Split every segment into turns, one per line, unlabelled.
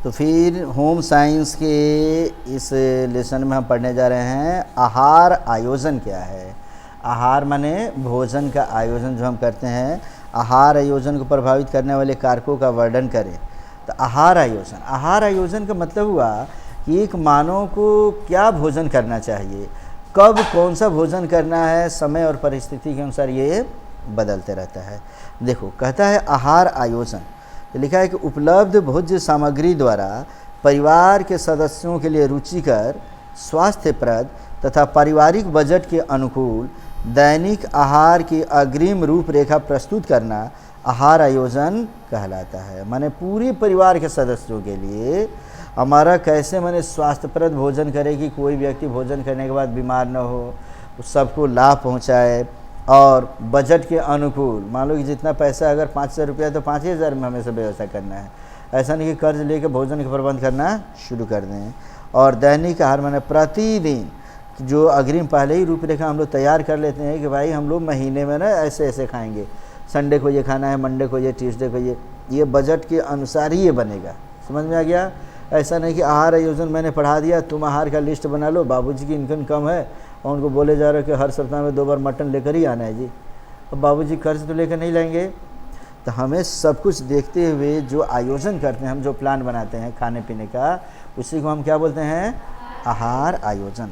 तो फिर home science के इस लेसन में हम पढ़ने जा रहे हैं आहार आयोजन क्या है। आहार माने भोजन का आयोजन जो हम करते हैं, आहार आयोजन को प्रभावित करने वाले कारकों का वर्णन करें। तो आहार आयोजन का मतलब हुआ कि एक मानव को क्या भोजन करना चाहिए, कब कौन सा भोजन करना है, समय और परिस्थिति के अनुसार ये बदलते रहता है। देखो कहता है आहार आयोजन, तो लिखा है कि उपलब्ध भोज्य सामग्री द्वारा परिवार के सदस्यों के लिए रुचिकर, स्वास्थ्यप्रद तथा पारिवारिक बजट के अनुकूल दैनिक आहार की अग्रिम रूपरेखा प्रस्तुत करना आहार आयोजन कहलाता है। माने पूरे परिवार के सदस्यों के लिए हमारा कैसे माने स्वास्थ्यप्रद भोजन करे कि कोई व्यक्ति भोजन करने के बाद बीमार न हो, सबको लाभ पहुंचाए और बजट के अनुकूल। मान लो कि जितना पैसा अगर 5,000 रुपया तो 5,000 में हमें सब व्यवस्था करना है। ऐसा नहीं कि कर्ज लेके भोजन का प्रबंध करना शुरू कर दें। और दैनिक आहार माने प्रतिदिन जो अग्रिम पहले ही रूपरेखा हम लोग तैयार कर लेते हैं कि भाई हम लोग महीने में ना ऐसे ऐसे खाएंगे, संडे को ये खाना है, मंडे को ये, ट्यूसडे को ये बजट के अनुसार ही ये बनेगा। समझ में आ गया? ऐसा नहीं कि आहार आयोजन मैंने पढ़ा दिया, तुम आहार का लिस्ट बना लो, बाबूजी की इनकम कम है और उनको बोले जा रहे हो कि हर सप्ताह में 2 बार मटन लेकर ही आना है जी। अब बाबूजी कर्ज तो लेकर नहीं लाएंगे। तो हमें सब कुछ देखते हुए जो आयोजन करते हैं, हम जो प्लान बनाते हैं खाने पीने का, उसी को हम क्या बोलते हैं? आहार आयोजन।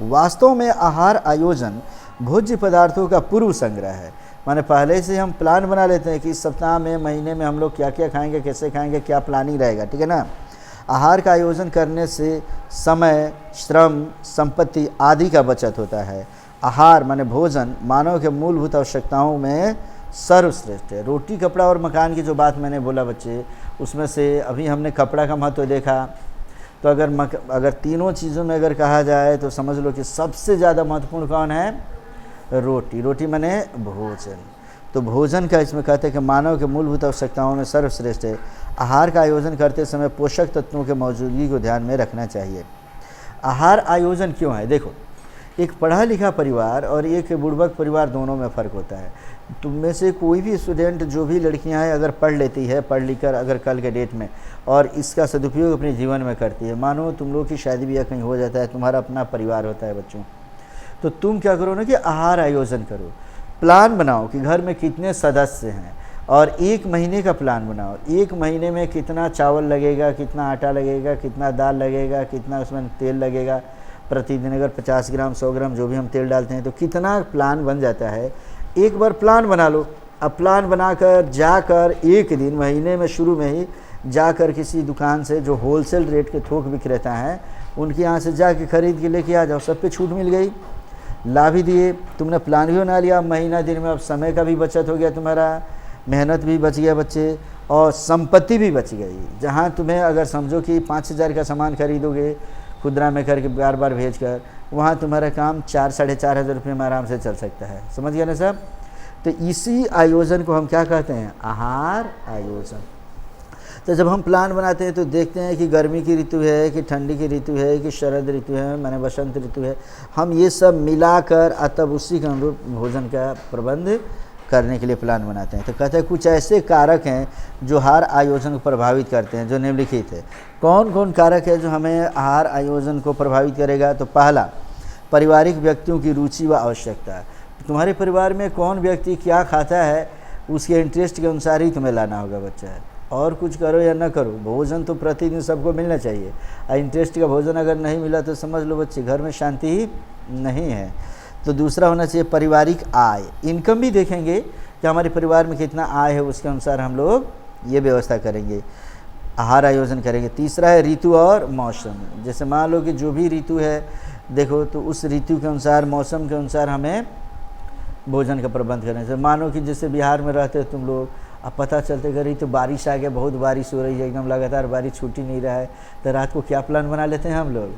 वास्तव में आहार आयोजन भोज्य पदार्थों का पूर्व संग्रह है। माने पहले से हम प्लान बना लेते हैं कि इस सप्ताह में, महीने में हम लोग क्या क्या खाएंगे, कैसे खाएंगे, क्या प्लानिंग रहेगा, ठीक है ना। आहार का आयोजन करने से समय, श्रम, संपत्ति आदि का बचत होता है। आहार माने भोजन मानव के मूलभूत आवश्यकताओं में सर्वश्रेष्ठ है। रोटी, कपड़ा और मकान की जो बात मैंने बोला बच्चे, उसमें से अभी हमने कपड़ा का महत्व देखा। तो अगर तीनों चीज़ों में अगर कहा जाए तो समझ लो कि सबसे ज़्यादा महत्वपूर्ण कौन है? रोटी। रोटी माने भोजन। तो भोजन का इसमें कहते हैं कि मानव के मूलभूत आवश्यकताओं में सर्वश्रेष्ठ है। आहार का आयोजन करते समय पोषक तत्वों के मौजूदगी को ध्यान में रखना चाहिए। आहार आयोजन क्यों है? देखो, एक पढ़ा लिखा परिवार और एक बुड़बक परिवार, दोनों में फ़र्क होता है। तुम में से कोई भी स्टूडेंट, जो भी लड़कियां हैं, अगर पढ़ लेती है, पढ़ लिख कर अगर कल के डेट में और इसका सदुपयोग अपने जीवन में करती है, मानो तुम लोग की शादी ब्याह कहीं हो जाता है, तुम्हारा अपना परिवार होता है बच्चों, तो तुम क्या करो ना कि आहार आयोजन करो। प्लान बनाओ कि घर में कितने सदस्य हैं और 1 महीने का प्लान बनाओ। 1 महीने में कितना चावल लगेगा, कितना आटा लगेगा, कितना दाल लगेगा, कितना उसमें तेल लगेगा। प्रतिदिन अगर 50 ग्राम, 100 ग्राम जो भी हम तेल डालते हैं, तो कितना प्लान बन जाता है। एक बार प्लान बना लो। अब प्लान बनाकर जाकर एक दिन महीने में शुरू में ही जाकर किसी दुकान से जो होलसेल रेट के थोक विक्रेता हैं, उनके यहाँ से जाके खरीद के लेके आ जाओ। सब पे छूट मिल गई, ला भी दिए, तुमने प्लान भी बना लिया। महीना दिन में अब समय का भी बचत हो गया, तुम्हारा मेहनत भी बच गया बच्चे, और संपत्ति भी बच गई। जहाँ तुम्हें अगर समझो कि 5,000 का सामान खरीदोगे खुदरा में करके बार बार भेज कर, वहाँ तुम्हारा काम 4 साढ़े 4 हज़ार रुपये में आराम से चल सकता है। समझ गया ना साहब? तो इसी आयोजन को हम क्या कहते हैं? आहार आयोजन। तो जब हम प्लान बनाते हैं तो देखते हैं कि गर्मी की ऋतु है, कि ठंडी की ऋतु है, कि शरद ऋतु है, माने बसंत ऋतु है। हम ये सब मिलाकर तब उसी के अनुरूप भोजन का प्रबंध करने के लिए प्लान बनाते हैं। तो कहते हैं कुछ ऐसे कारक हैं जो आहार आयोजन को प्रभावित करते हैं, जो निम्नलिखित है। कौन कौन कारक है जो हमें आहार आयोजन को प्रभावित करेगा? तो पहला, पारिवारिक व्यक्तियों की रुचि व आवश्यकता। तुम्हारे परिवार में कौन व्यक्ति क्या खाता है, उसके इंटरेस्ट के अनुसार ही तुम्हें लाना होगा बच्चा। और कुछ करो या ना करो, भोजन तो प्रतिदिन सबको मिलना चाहिए। और इंटरेस्ट का भोजन अगर नहीं मिला तो समझ लो बच्चे घर में शांति ही नहीं है। तो दूसरा होना चाहिए पारिवारिक आय। इनकम भी देखेंगे कि हमारे परिवार में कितना आय है, उसके अनुसार हम लोग ये व्यवस्था करेंगे, आहार आयोजन करेंगे। तीसरा है ऋतु और मौसम। जैसे मान लो कि जो भी ऋतु है, देखो तो उस ऋतु के अनुसार, मौसम के अनुसार हमें भोजन का प्रबंध करना चाहिए। मानो कि जैसे बिहार में रहते हो तुम लोग, अब पता चलते कि तो बारिश आ गया, बहुत बारिश हो रही है, एकदम लगातार बारिश छूट ही नहीं रहा है, तो रात को क्या प्लान बना लेते हैं हम लोग?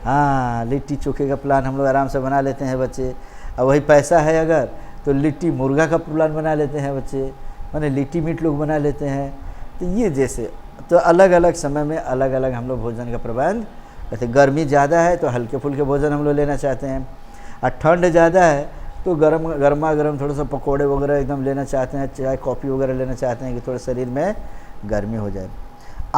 हाँ, लिट्टी चोखे का प्लान हम लोग आराम से बना लेते हैं बच्चे। और वही पैसा है अगर तो लिट्टी मुर्गा का प्लान बना लेते हैं बच्चे, माने लिट्टी मीट लोग बना लेते हैं। तो ये जैसे तो अलग अलग समय में अलग अलग हम लोग भोजन का प्रबंध। जैसे गर्मी ज़्यादा है तो हल्के फुल्के भोजन हम लोग लेना चाहते हैं, और ठंड ज़्यादा है तो गर्मा गर्म थोड़ा सा पकोड़े वगैरह एकदम लेना चाहते हैं, चाय कॉफ़ी वगैरह लेना चाहते हैं कि थोड़ा शरीर में गर्मी हो जाए।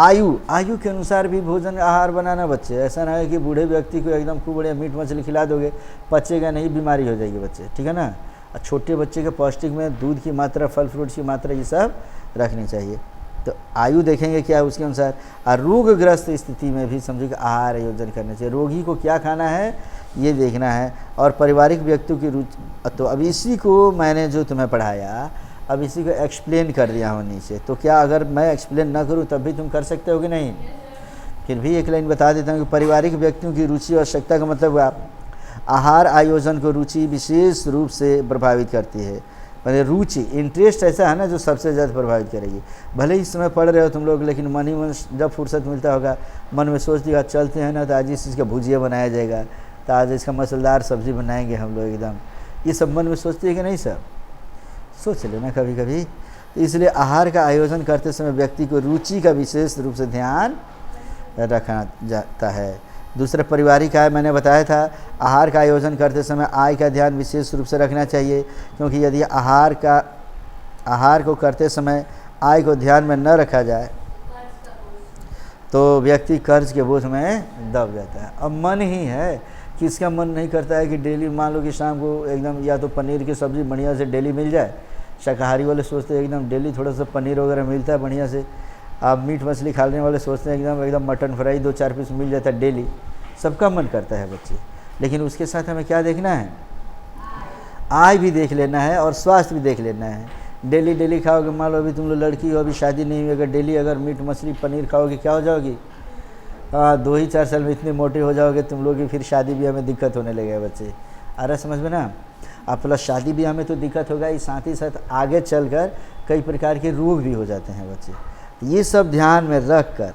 आयु के अनुसार भी भोजन आहार बनाना बच्चे। ऐसा ना है कि बूढ़े व्यक्ति को एकदम खूब बढ़िया मीट मछली खिला दोगे, पचेगा नहीं, बीमारी हो जाएगी बच्चे, ठीक है ना। और छोटे बच्चे के पौष्टिक में दूध की मात्रा, फल फ्रूट की मात्रा, ये सब रखनी चाहिए। तो आयु देखेंगे क्या उसके अनुसार। और रोगग्रस्त स्थिति में भी समझो कि आहार आयोजन करना चाहिए। रोगी को क्या खाना है ये देखना है। और पारिवारिक व्यक्तियों की रुचि, तो अब इसी को मैंने जो तुम्हें पढ़ाया, अब इसी को एक्सप्लेन कर दिया हूँ नीचे। तो क्या अगर मैं एक्सप्लेन ना करूँ तब भी तुम कर सकते हो कि नहीं? फिर भी एक लाइन बता देता हूँ कि पारिवारिक व्यक्तियों की रुचि और आवश्यकता का मतलब हुआ आहार आयोजन को रुचि विशेष रूप से प्रभावित करती है। मतलब रुचि, इंटरेस्ट ऐसा है ना जो सबसे ज़्यादा प्रभावित करेगी। भले ही इस समय पढ़ रहे हो तुम लोग, लेकिन मन ही मन जब फुर्सत मिलता होगा मन में सोच दिया चलते हैं ना, तो आज इस चीज़ का भुजिया बनाया जाएगा, तो आज इसका मसालेदार सब्ज़ी बनाएंगे हम लोग एकदम, ये सब मन में सोचते हैं कि नहीं सर? सोच लेना कभी कभी। इसलिए आहार का आयोजन करते समय व्यक्ति को रुचि का विशेष रूप से ध्यान रखना जाता है। दूसरा पारिवारिक आय, मैंने बताया था आहार का आयोजन करते समय आय का ध्यान विशेष रूप से रखना चाहिए, क्योंकि यदि आहार को करते समय आय को ध्यान में न रखा जाए तो व्यक्ति कर्ज के बोझ में दब जाता है। अब मन ही है, किसका मन नहीं करता है कि डेली, मान लो कि शाम को एकदम या तो पनीर की सब्ज़ी बढ़िया से डेली मिल जाए। शाकाहारी वाले सोचते हैं एकदम डेली थोड़ा सा पनीर वगैरह मिलता है बढ़िया से। आप मीट मछली खाने वाले सोचते हैं एकदम मटन फ्राई 2-4 पीस मिल जाता है डेली। सबका मन करता है बच्चे, लेकिन उसके साथ हमें क्या देखना है? आय भी देख लेना है और स्वास्थ्य भी देख लेना है। डेली खाओगे, मान लो अभी तुम लोग लड़की हो, अभी शादी नहीं हुई, अगर डेली अगर मीट मछली पनीर खाओगे क्या हो जाओगी? 2 ही 4 साल में इतने मोटे हो जाओगे तुम लोग कि फिर शादी ब्याह में दिक्कत होने लगेगा बच्चे। आ रहा समझ में ना? अब प्लस शादी ब्याह में तो दिक्कत होगा ही, साथ ही साथ आगे चलकर कई प्रकार के रोग भी हो जाते हैं बच्चे। ये सब ध्यान में रख कर,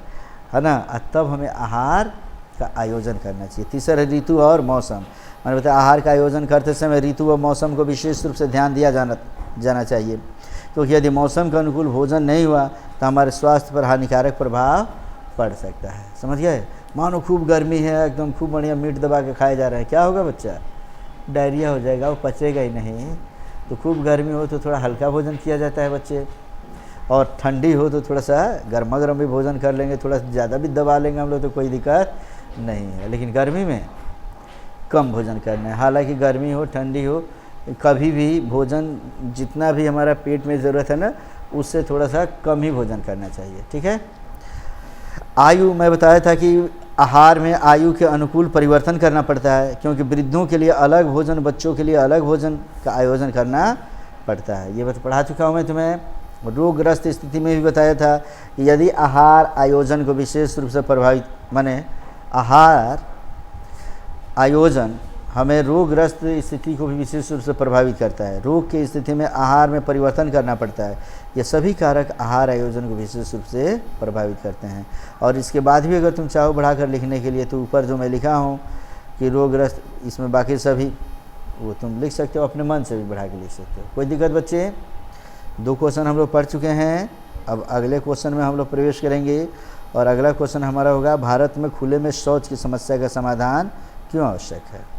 है ना, तब हमें आहार का आयोजन करना चाहिए। तीसरा ऋतु और मौसम। मैंने बताया आहार का आयोजन करते समय ऋतु व मौसम को विशेष रूप से ध्यान दिया जाना चाहिए, क्योंकि यदि मौसम के अनुकूल भोजन नहीं हुआ तो हमारे स्वास्थ्य पर हानिकारक प्रभाव पड़ सकता है। समझ गए? मानो खूब गर्मी है, एकदम खूब बढ़िया मीट दबा के खाए जा रहे हैं, क्या होगा बच्चा? डायरिया हो जाएगा, वो पचेगा ही नहीं। तो खूब गर्मी हो तो थोड़ा हल्का भोजन किया जाता है बच्चे, और ठंडी हो तो थोड़ा सा गर्मा गर्म भी भोजन कर लेंगे, थोड़ा ज़्यादा भी दबा लेंगे हम लोग तो कोई दिक्कत नहीं है। लेकिन गर्मी में कम भोजन करना है। हालांकि गर्मी हो ठंडी हो, कभी भी भोजन जितना भी हमारा पेट में ज़रूरत है ना, उससे थोड़ा सा कम ही भोजन करना चाहिए, ठीक है। आयु, मैं बताया था कि आहार में आयु के अनुकूल परिवर्तन करना पड़ता है, क्योंकि वृद्धों के लिए अलग भोजन, बच्चों के लिए अलग भोजन का आयोजन करना पड़ता है। ये बात पढ़ा चुका हूँ मैं तुम्हें। रोगग्रस्त स्थिति में भी बताया था कि यदि आहार आयोजन को विशेष रूप से प्रभावित, माने आहार आयोजन हमें रोगग्रस्त स्थिति को भी विशेष रूप से प्रभावित करता है। रोग की स्थिति में आहार में परिवर्तन करना पड़ता है। ये सभी कारक आहार आयोजन को विशेष रूप से प्रभावित करते हैं। और इसके बाद भी अगर तुम चाहो बढ़ाकर लिखने के लिए तो ऊपर जो मैं लिखा हूँ कि रोगग्रस्त, इसमें बाकी सभी वो तुम लिख सकते हो, अपने मन से भी बढ़ा के लिख सकते हो, कोई दिक्कत बच्चे। 2 क्वेश्चन हम लोग पढ़ चुके हैं। अब अगले क्वेश्चन में हम लोग प्रवेश करेंगे, और अगला क्वेश्चन हमारा होगा भारत में खुले में शौच की समस्या का समाधान क्यों आवश्यक है।